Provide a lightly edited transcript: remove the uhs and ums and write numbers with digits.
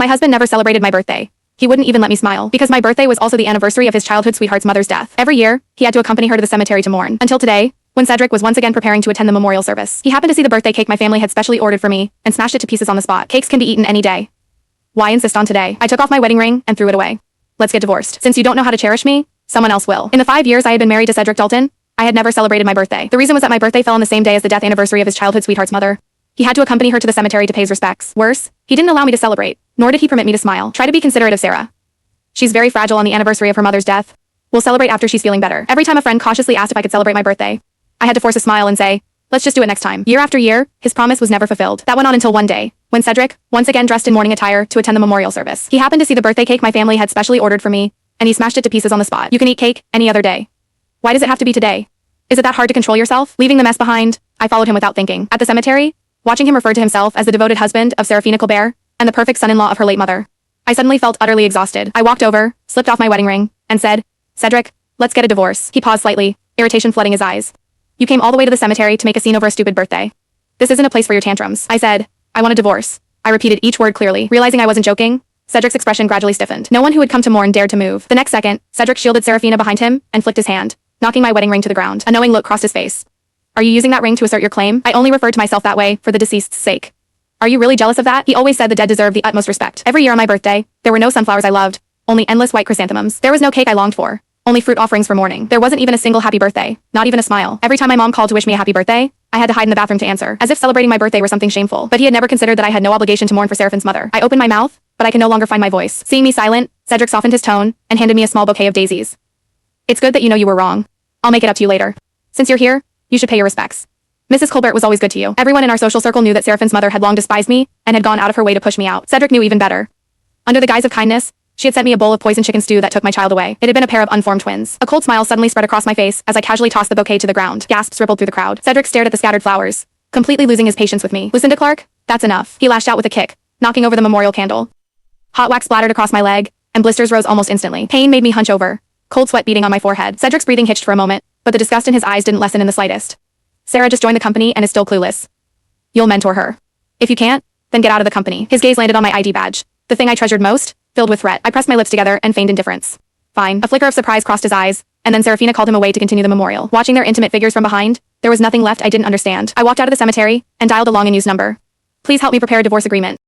My husband never celebrated my birthday. He wouldn't even let me smile, because my birthday was also the anniversary of his childhood sweetheart's mother's death. Every year, he had to accompany her to the cemetery to mourn. Until today, when Cedric was once again preparing to attend the memorial service. He happened to see the birthday cake my family had specially ordered for me, and smashed it to pieces on the spot. Cakes can be eaten any day. Why insist on today? I took off my wedding ring and threw it away. Let's get divorced. Since you don't know how to cherish me, someone else will. In the 5 years I had been married to Cedric Dalton, I had never celebrated my birthday. The reason was that my birthday fell on the same day as the death anniversary of his childhood sweetheart's mother. He had to accompany her to the cemetery to pay his respects. Worse, he didn't allow me to celebrate, nor did he permit me to smile. Try to be considerate of Sarah. She's very fragile on the anniversary of her mother's death. We'll celebrate after she's feeling better. Every time a friend cautiously asked if I could celebrate my birthday, I had to force a smile and say, let's just do it next time. Year after year, his promise was never fulfilled. That went on until one day, when Cedric, once again dressed in mourning attire to attend the memorial service. He happened to see the birthday cake my family had specially ordered for me, and he smashed it to pieces on the spot. You can eat cake any other day. Why does it have to be today? Is it that hard to control yourself? Leaving the mess behind, I followed him without thinking. At the cemetery, watching him refer to himself as the devoted husband of Serafina Colbert, and the perfect son-in-law of her late mother, I suddenly felt utterly exhausted. I walked over, slipped off my wedding ring, and said, Cedric, let's get a divorce. He paused slightly, irritation flooding his eyes. You came all the way to the cemetery to make a scene over a stupid birthday. This isn't a place for your tantrums. I said, I want a divorce. I repeated each word clearly. Realizing I wasn't joking, Cedric's expression gradually stiffened. No one who had come to mourn dared to move. The next second, Cedric shielded Serafina behind him and flicked his hand, knocking my wedding ring to the ground. A knowing look crossed his face. Are you using that ring to assert your claim? I only referred to myself that way for the deceased's sake. Are you really jealous of that? He always said the dead deserved the utmost respect. Every year on my birthday, there were no sunflowers I loved, only endless white chrysanthemums. There was no cake I longed for, only fruit offerings for mourning. There wasn't even a single happy birthday, not even a smile. Every time my mom called to wish me a happy birthday, I had to hide in the bathroom to answer, as if celebrating my birthday were something shameful. But he had never considered that I had no obligation to mourn for Seraphine's mother. I opened my mouth, but I could no longer find my voice. Seeing me silent, Cedric softened his tone and handed me a small bouquet of daisies. It's good that you know you were wrong. I'll make it up to you later. Since you're here, you should pay your respects. Mrs. Colbert was always good to you. Everyone in our social circle knew that Seraphine's mother had long despised me and had gone out of her way to push me out. Cedric knew even better. Under the guise of kindness, she had sent me a bowl of poisoned chicken stew that took my child away. It had been a pair of unformed twins. A cold smile suddenly spread across my face as I casually tossed the bouquet to the ground. Gasps rippled through the crowd. Cedric stared at the scattered flowers, completely losing his patience with me. Lucinda Clark, that's enough. He lashed out with a kick, knocking over the memorial candle. Hot wax splattered across my leg, and blisters rose almost instantly. Pain made me hunch over, cold sweat beating on my forehead. Cedric's breathing hitched for a moment, but the disgust in his eyes didn't lessen in the slightest. Sarah just joined the company and is still clueless. You'll mentor her. If you can't, then get out of the company. His gaze landed on my ID badge, the thing I treasured most, filled with threat. I pressed my lips together and feigned indifference. Fine. A flicker of surprise crossed his eyes, and then Serafina called him away to continue the memorial. Watching their intimate figures from behind, there was nothing left I didn't understand. I walked out of the cemetery and dialed a long-unused number. Please help me prepare a divorce agreement.